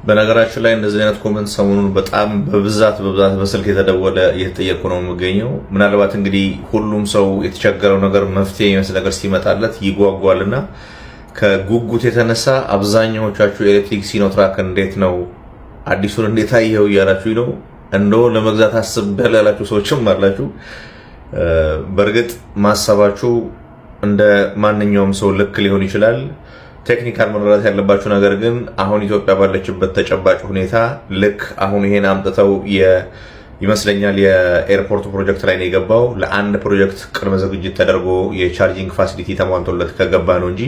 በነገራችን ላይ እንደዚህ አይነት ኮሜንት ሰሞኑን በጣም በብዛት በስልክ የተደወለ እየተጠየቁ ነው የሚገኘው። ምናልባት እንግዲህ ሁሉም ሰው የተቸገረው ነገር መፍትሄ የሚመስል ነገር ሲመጣለት ይጓጓልና ከጉጉት የተነሳ አብዛኛዎቻችሁ ኤሌክትሪክ ሲኖትራክ እንዴት ነው አዲሱን እንዴት አየው እያላችሁ ነው። እንደው ለመግዛት አስቤያለሁ ያላችሁ ሰዎችም አላችሁ። በእርግጥ ማሰባችሁ እንደ ማንኛውም ሰው ልክ ሊሆን ይችላል። ቴክኒካል መረዳት ያለባችሁ ነገር ግን አሁን ኢትዮጵያ ባለችበት ተጨባጭ ሁኔታ ልክ አሁን ይሄን አምጥተው ይመስለኛል የኤርፖርት ፕሮጀክት ላይ ነው የገባው። ለአንድ ፕሮጀክት ቅድመ ዝግጅት ተደርጎ የቻርጂንግ ፋሲሊቲ ተሟልቶለት ከገባ ነው እንጂ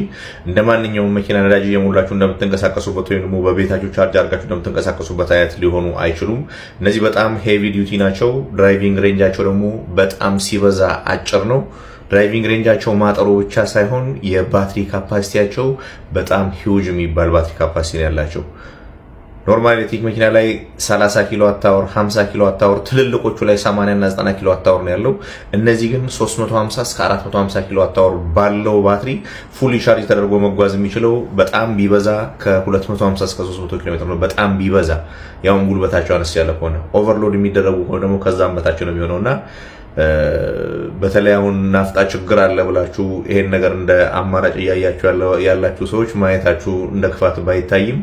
እንደ ማንኛውም መኪና ነዳጅ እየሞላችሁ እንደምትንቀሳቀሱበት ወይም ደግሞ በቤታችሁ ቻርጅ አድርጋችሁ እንደምትንቀሳቀሱበት አይነት ሊሆኑ አይችሉም። እነዚህ በጣም ሄቪ ዲዩቲ ናቸው። ድራይቪንግ ሬንጃቸው ደግሞ በጣም ሲበዛ አጭር ነው። ድራይቪንግ ሬንጃቸው ማጠሩ ብቻ ሳይሆን የባትሪ ካፓሲቲያቸው በጣም ሂውጅ የሚባል ባትሪ ካፓሲቲ ያላቸው። ኖርማል ኤሌክትሪክ መኪና ላይ 30 ኪሎዋት አወር 50 ኪሎዋት አወር፣ ትልልቆቹ ላይ 80 እና 90 ኪሎዋት አወር ነው ያለው። እነዚህ ግን 350 እስከ 450 ኪሎዋት አወር ባለው ባትሪ ፉሊ ቻርጅ ተደርጎ መጓዝ የሚችለው በጣም ቢበዛ ከ250 እስከ 300 ኪሎ ሜትር ነው። በጣም ቢበዛ ያውም ጉልበታቸው አነስ ያለ ከሆነ ኦቨርሎድ የሚደረጉ ከሆነ ደግሞ ከዛም በታች ነው የሚሆነውና በተለይ አሁን ናፍጣ ችግር አለ ብላችሁ ይሄን ነገር እንደ አማራጭ እያያችሁ ያላችሁ ሰዎች ማየታችሁ እንደ ክፋት ባይታይም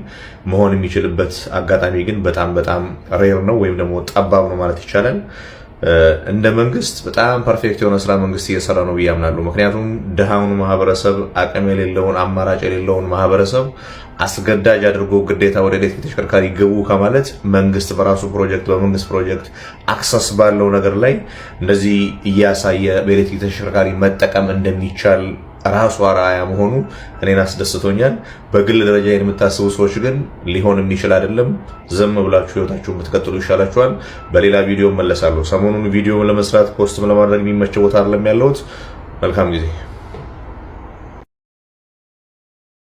መሆን የሚችልበት አጋጣሚ ግን በጣም ሬር ነው ወይም ደግሞ ጠባብ ነው ማለት ይቻላል። እንደ መንግስት በጣም ፐርፌክት የሆነ ስራ መንግስት እየሰራ ነው ብዬ አምናለሁ። ምክንያቱም ድሃውን ማህበረሰብ፣ አቅም የሌለውን አማራጭ የሌለውን ማህበረሰብ አስገዳጅ አድርጎ ግዴታ ወደ ኤሌክትሪክ ተሽከርካሪ ግቡ ከማለት መንግስት በራሱ ፕሮጀክት በመንግስት ፕሮጀክት አክሰስ ባለው ነገር ላይ እንደዚህ እያሳየ በኤሌክትሪክ ተሽከርካሪ መጠቀም እንደሚቻል ራሱ አርአያ መሆኑ እኔን አስደስቶኛል። በግል ደረጃ የምታስቡ ሰዎች ግን ሊሆን የሚችል አይደለም። ዝም ብላችሁ ህይወታችሁን ብትቀጥሉ ይሻላችኋል። በሌላ ቪዲዮ መለሳለሁ። ሰሞኑን ቪዲዮ ለመስራት ፖስት ለማድረግ የሚመቸው ቦታ አይደለም ያለሁት። መልካም ጊዜ